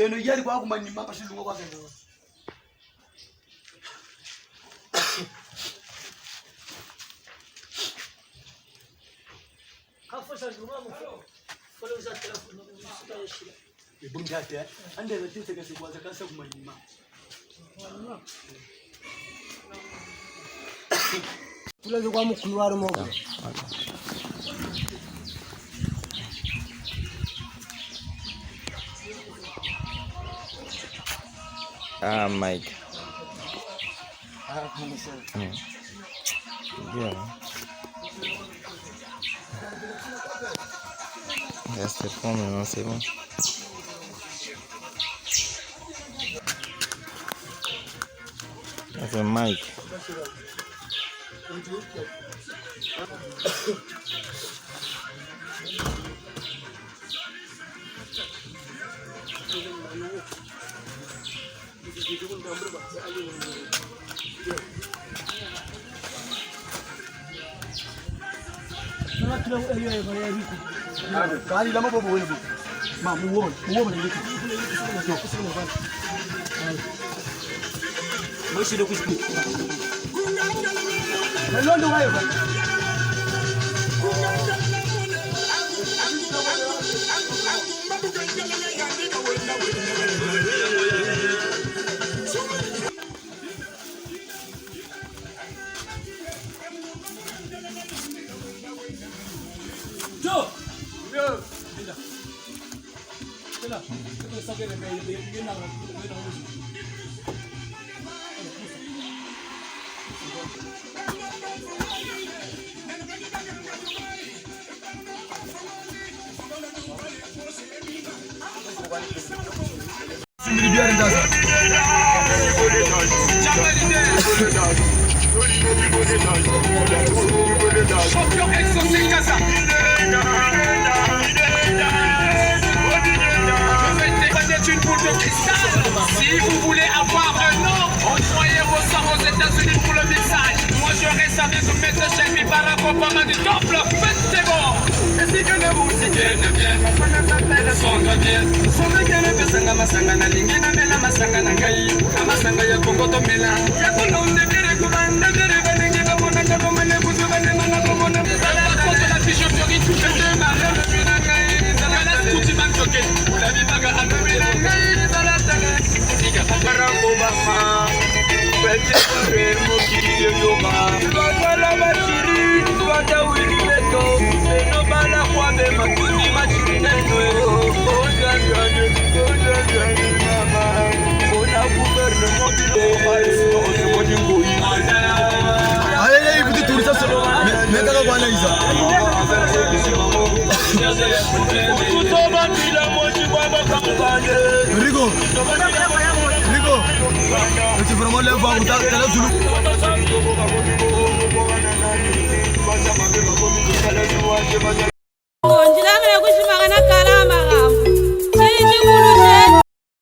leno yali kwa kumanyima pashilungo kwa kendo kafasha ndumamo fole uzatela funo usitayishira ibungate ande zatise kase kwaza kase kumanyima tulaze kwa mukulu wari mogo Mike. Yeah. Reste fond maintenant, c'est bon. C'est Mike. Kali lama bobo wewe. Ma muone ndio. Mwishi ndio kusikia. Hello ndio wewe. Si vous voulez avoir un nom, envoyez vos sorts aux États-Unis pour le message. Moi je reste avec le maître chef et Barack Obama du temple. Faites bon. Et si que ne vous y bien, sonne bien. Sonne bien le pesanga masanga na lingina mela masanga na ngai. Amasanga ya Congo tomela. Ya kolonde bere kubanda bere balengi babona kabomane kuzubane mana komona. Contre la bijouterie tout fait de malheur de ngai. Zala tuti mantoke. La vie baga amela ngai. Zala tala. Siga Barack Obama. Petit frère mokili yoga. Zala batiri. Zala wili beto. No bala kwa be makuni machini na noero. Oja mama. Ona gouvernement de Paris. Odingo imana. Allez, vous dites tout ça solo. Mais t'as pas analysé. Rigo. C'est vraiment le voir où t'as la Zulu.